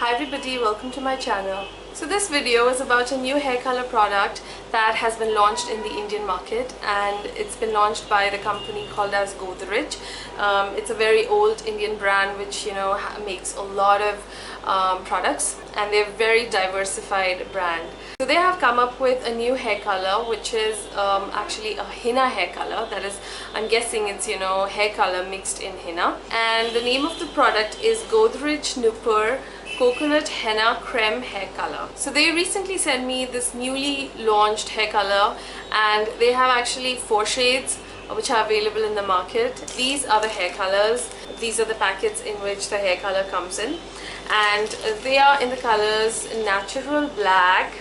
Hi everybody, welcome to my channel. So this video is about a new hair color product that has been launched in the Indian market, and it's been launched by the company called as Godrej. It's a very old Indian brand which makes a lot of products, and they're a very diversified brand. So they have come up with a new hair color which is actually a henna hair color. That is, I'm guessing it's hair color mixed in henna, and the name of the product is Godrej Nupur Coconut Henna Creme hair color. So they recently sent me this newly launched hair color, and they have actually 4 shades which are available in the market. These are the hair colors. These are the packets in which the hair color comes in, and they are in the colors natural black,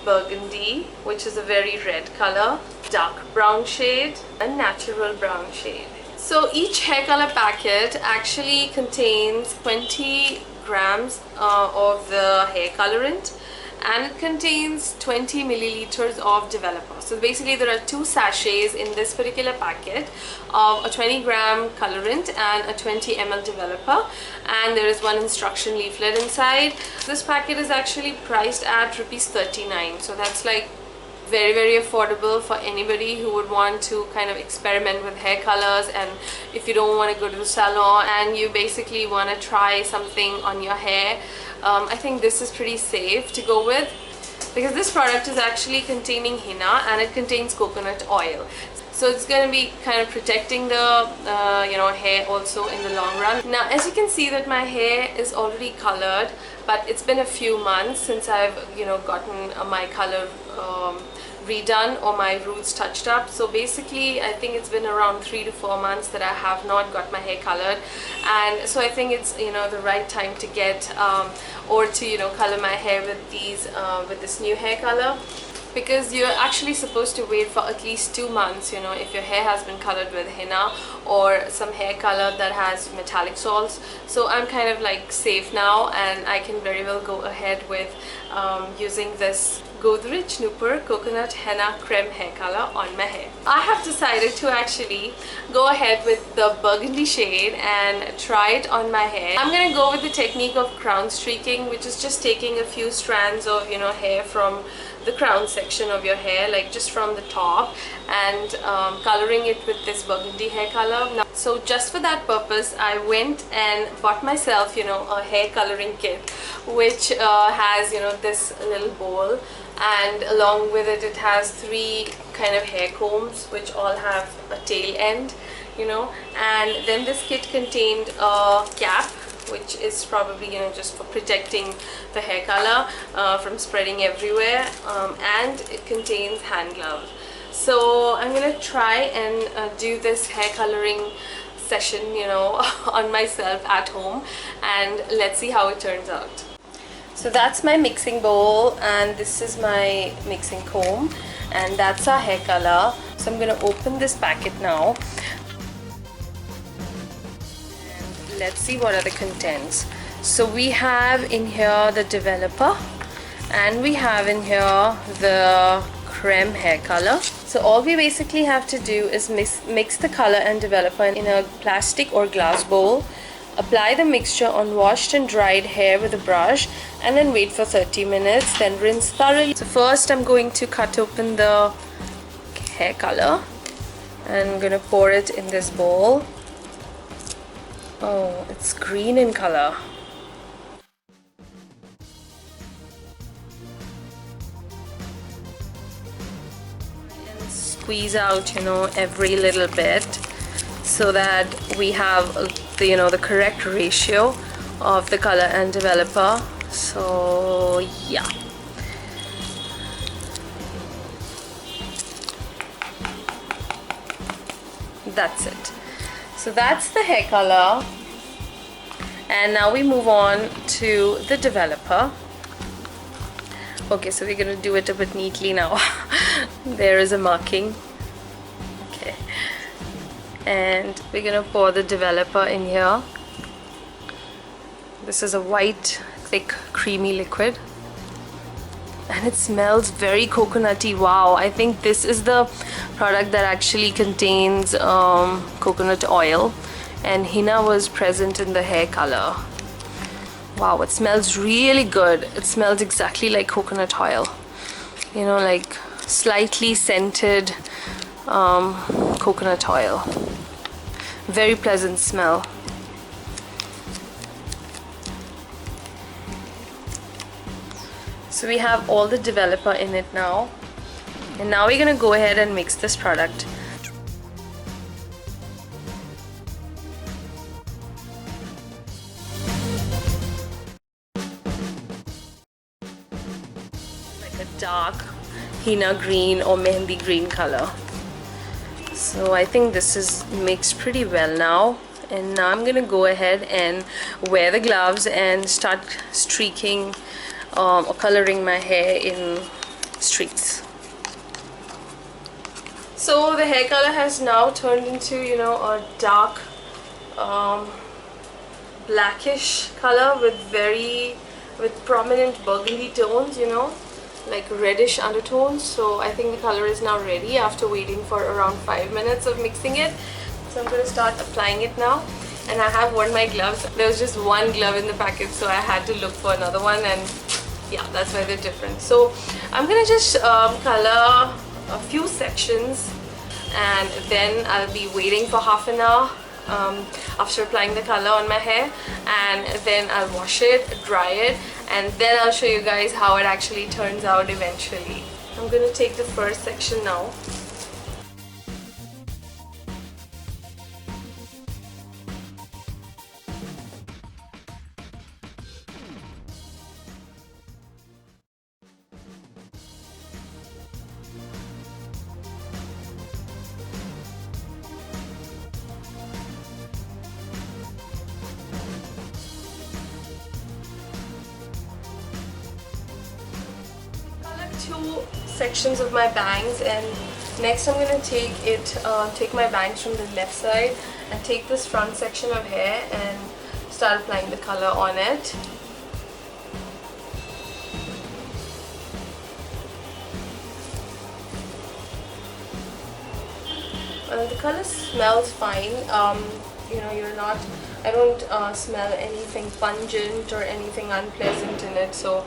burgundy, which is a very red color, dark brown shade, and natural brown shade. So each hair color packet actually contains 20 grams of the hair colorant, and it contains 20 milliliters of developer. So basically there are 2 sachets in this particular packet of a 20-gram colorant and a 20 ml developer, and there is one instruction leaflet inside. This packet is actually priced at ₹39, so that's like very affordable for anybody who would want to kind of experiment with hair colors. And if you don't want to go to the salon and you basically want to try something on your hair, I think this is pretty safe to go with, because this product is actually containing henna and it contains coconut oil. So it's going to be kind of protecting the hair also in the long run. Now, as you can see that my hair is already colored, but it's been a few months since I've gotten my color redone or my roots touched up. So basically I think it's been around 3 to 4 months that I have not got my hair colored, and so I think it's the right time to get or to color my hair with these with this new hair color, because you're actually supposed to wait for at least 2 months if your hair has been colored with henna or some hair color that has metallic salts. So I'm kind of like safe now, and I can very well go ahead with using this Godrej Nupur Coconut Henna Creme hair color on my hair. I have decided to actually go ahead with the burgundy shade and try it on my hair. I'm gonna go with the technique of crown streaking, which is just taking a few strands of hair from the crown section of your hair, like just from the top, and coloring it with this burgundy hair color. Now, so just for that purpose I went and bought myself a hair coloring kit, which has this little bowl, and along with it, it has 3 kind of hair combs which all have a tail end, and then this kit contained a cap, which is probably just for protecting the hair color from spreading everywhere, and it contains hand gloves. So I'm gonna try and do this hair coloring session on myself at home, and let's see how it turns out. So that's my mixing bowl, and this is my mixing comb, and that's our hair color. So I'm gonna open this packet now. Let's see what are the contents. So we have in here the developer, and we have in here the creme hair color. So all we basically have to do is mix the color and developer in a plastic or glass bowl. Apply the mixture on washed and dried hair with a brush, and then wait for 30 minutes, then rinse thoroughly. So first I'm going to cut open the hair color, and I'm gonna pour it in this bowl. Oh, it's green in color. And squeeze out, every little bit, so that we have the correct ratio of the color and developer. So yeah. That's it. So that's the hair color, and now we move on to the developer. Okay, so we're gonna do it a bit neatly now. There is a marking. Okay, and we're gonna pour the developer in here. This is a white, thick, creamy liquid, and it smells very coconutty. Wow, I think this is the product that actually contains coconut oil, and henna was present in the hair color. Wow, it smells really good. It smells exactly like coconut oil. You know, like slightly scented coconut oil. Very pleasant smell. So we have all the developer in it now. And now we're gonna go ahead and mix this product. Like a dark henna green or mehendi green color. So I think this is mixed pretty well now. And now I'm gonna go ahead and wear the gloves and start streaking or coloring my hair in streaks. So the hair color has now turned into, you know, a dark blackish color with prominent burgundy tones, you know, like reddish undertones. So I think the color is now ready after waiting for around 5 minutes of mixing it. So I'm going to start applying it now. And I have worn my gloves. There was just one glove in the packet, so I had to look for another one, and yeah, that's why they're different. So I'm gonna just color a few sections, and then I'll be waiting for half an hour after applying the color on my hair, and then I'll wash it, dry it, and then I'll show you guys how it actually turns out eventually. I'm gonna take the first section now. Two sections of my bangs, and next I'm going to take my bangs from the left side and take this front section of hair and start applying the color on it. The color smells fine. You know, I don't smell anything pungent or anything unpleasant in it, so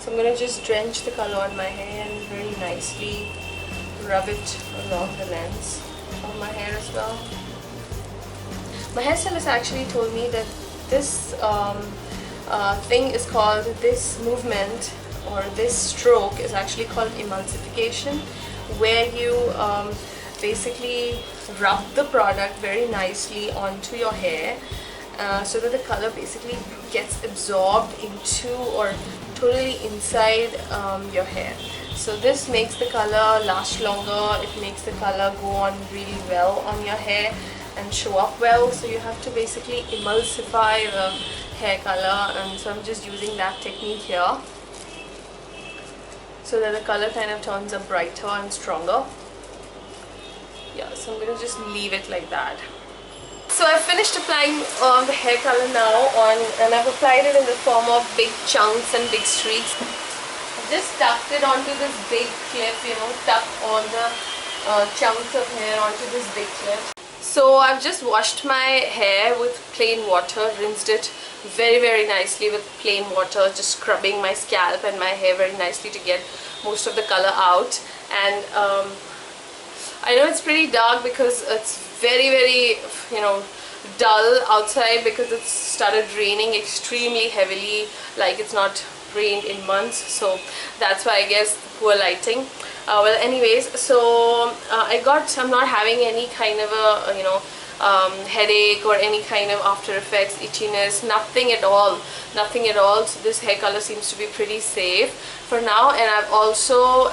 I'm going to just drench the color on my hair and very nicely rub it along the lengths of my hair as well. My hairstylist actually told me that this thing is called, this movement or this stroke is actually called emulsification, where you basically rub the product very nicely onto your hair so that the color basically gets absorbed into or totally inside your hair. So this makes the color last longer, it makes the color go on really well on your hair and show up well. So you have to basically emulsify the hair color, and so I'm just using that technique here so that the color kind of turns up brighter and stronger. Yeah, so I'm going to just leave it like that. So I've finished applying the hair color now and I've applied it in the form of big chunks and big streaks. I've just tucked it onto this big clip, you know, tucked all the chunks of hair onto this big clip. So I've just washed my hair with plain water, rinsed it very nicely with plain water, just scrubbing my scalp and my hair very nicely to get most of the color out. And I know it's pretty dark because it's very you know, dull outside because it's started raining extremely heavily, like it's not rained in months, so that's why I guess poor lighting. Well, anyways, so I'm not having any kind of a, you know, headache or any kind of after effects, itchiness, nothing at all. So this hair color seems to be pretty safe for now. And I also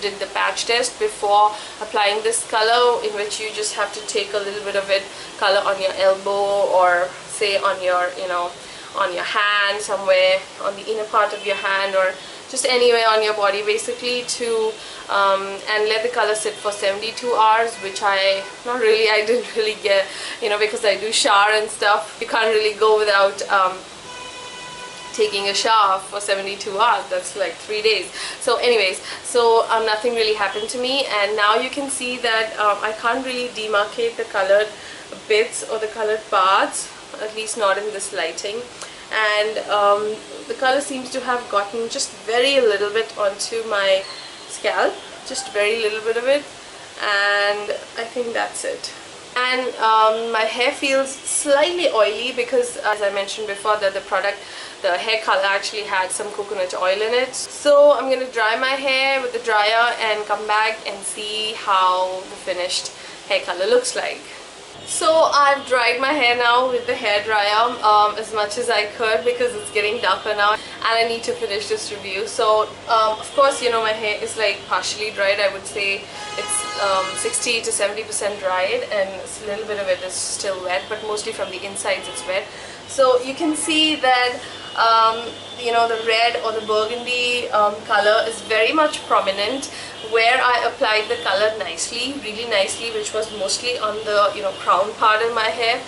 did the patch test before applying this color, in which you just have to take a little bit of it color on your elbow, or say on your, you know, on your hand, somewhere on the inner part of your hand, or just anywhere on your body basically, to and let the color sit for 72 hours, which I didn't really get, you know, because I do shower and stuff. You can't really go without taking a shower for 72 hours. That's like 3 days. So anyways, so nothing really happened to me, and now you can see that I can't really demarcate the colored bits or the colored parts, at least not in this lighting. and the color seems to have gotten just very little bit onto my scalp, just very little bit of it, and I think that's it. And my hair feels slightly oily because, as I mentioned before, that the hair color actually had some coconut oil in it. So I'm going to dry my hair with the dryer and come back and see how the finished hair color looks like. So I've dried my hair now with the hair dryer as much as I could because it's getting darker now and I need to finish this review. So of course, you know, my hair is like partially dried. I would say it's 60 to 70% dried and a little bit of it is still wet, but mostly from the insides it's wet. So you can see that you know, the red or the burgundy color is very much prominent where I applied the color nicely, really nicely, which was mostly on the, you know, crown part of my hair.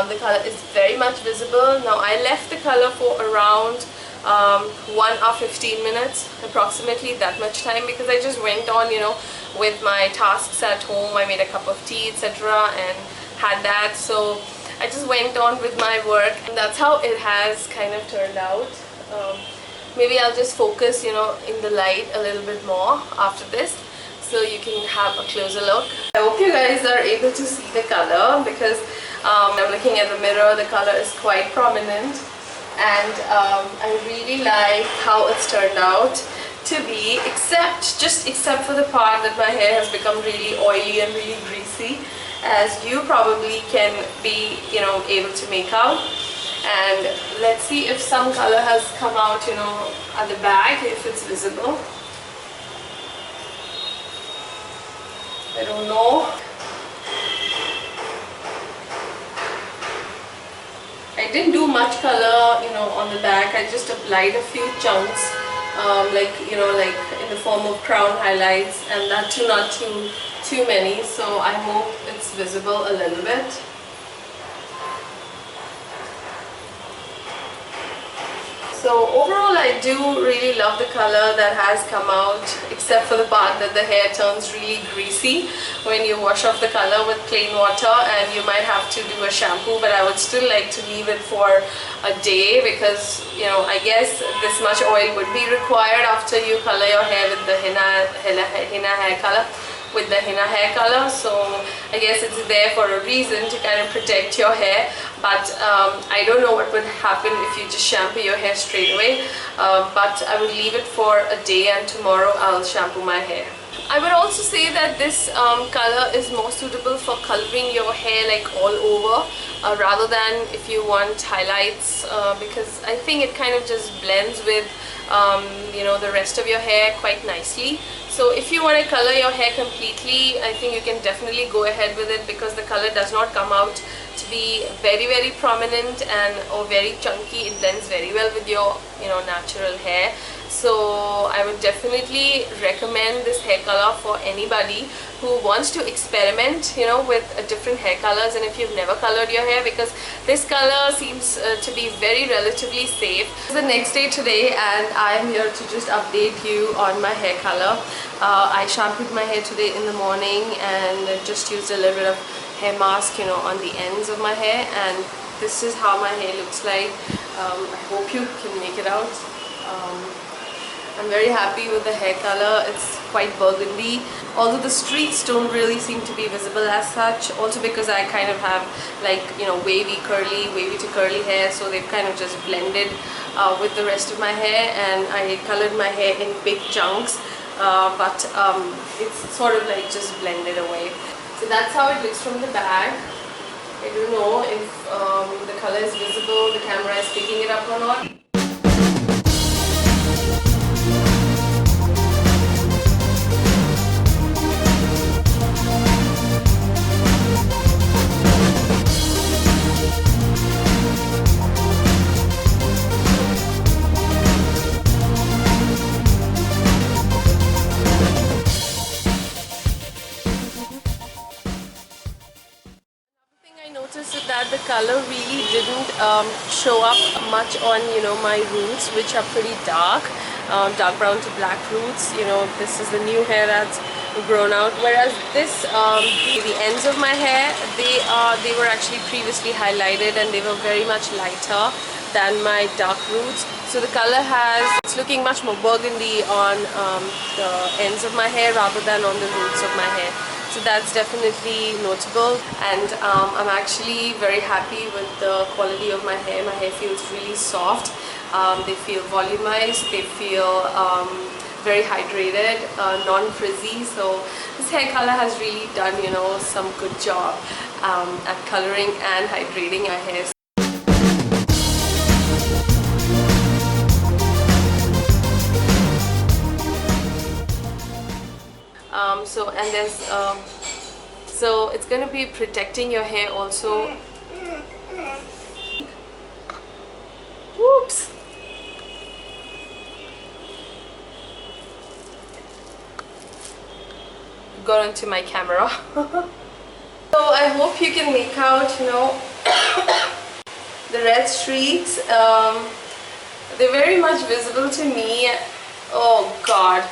The color is very much visible. Now I left the color for around 1 hour 15 minutes, approximately that much time, because I just went on, you know, with my tasks at home. I made a cup of tea, etc., and had that. So I just went on with my work, and that's how it has kind of turned out. Maybe I'll just focus, you know, in the light a little bit more after this so you can have a closer look. I hope you guys are able to see the color because I'm looking at the mirror, the color is quite prominent, and I really like how it's turned out to be, except for the part that my hair has become really oily and really greasy, as you probably can be, you know, able to make out. And let's see if some color has come out, you know, at the back, if it's visible. I don't know. I didn't do much color, you know, on the back. I just applied a few chunks, like, you know, like in the form of crown highlights, and that too, not too many. So I hope it's visible a little bit. So overall, I do really love the color that has come out, except for the part that the hair turns really greasy when you wash off the color with plain water, and you might have to do a shampoo, but I would still like to leave it for a day because, you know, I guess this much oil would be required after you color your hair with the henna hair color. So I guess it's there for a reason, to kind of protect your hair, but I don't know what would happen if you just shampoo your hair straight away, but I would leave it for a day and tomorrow I'll shampoo my hair. I would also say that this color is more suitable for coloring your hair like all over rather than if you want highlights, because I think it kind of just blends with you know, the rest of your hair quite nicely. So if you want to color your hair completely, I think you can definitely go ahead with it because the color does not come out to be very, very prominent and or very chunky. It blends very well with your, you know, natural hair. So I would definitely recommend this hair color for anybody who wants to experiment, you know, with different hair colors, and if you've never colored your hair, because this color seems to be very relatively safe. It's the next day today and I'm here to just update you on my hair color. I shampooed my hair today in the morning and just used a little bit of hair mask, you know, on the ends of my hair, and this is how my hair looks like. I hope you can make it out. I'm very happy with the hair color. It's quite burgundy, although the streaks don't really seem to be visible as such, also because I kind of have, like, you know, wavy to curly hair, so they've kind of just blended with the rest of my hair, and I colored my hair in big chunks, but it's sort of like just blended away. So that's how it looks from the back. I don't know if the color is visible, the camera is picking it up or not. That the color really didn't show up much on, you know, my roots, which are pretty dark brown to black roots. You know, this is the new hair that's grown out, whereas this the ends of my hair, they were actually previously highlighted and they were very much lighter. than my dark roots. So the color it's looking much more burgundy on the ends of my hair rather than on the roots of my hair. So that's definitely notable, and I'm actually very happy with the quality of my hair. My hair feels really soft. They feel volumized, they feel very hydrated, non-frizzy. So this hair color has really done, you know, some good job at coloring and hydrating my hair. So it's going to be protecting your hair also. Whoops! Got onto my camera. So I hope you can make out, you know, the red streaks. They're very much visible to me. Oh God.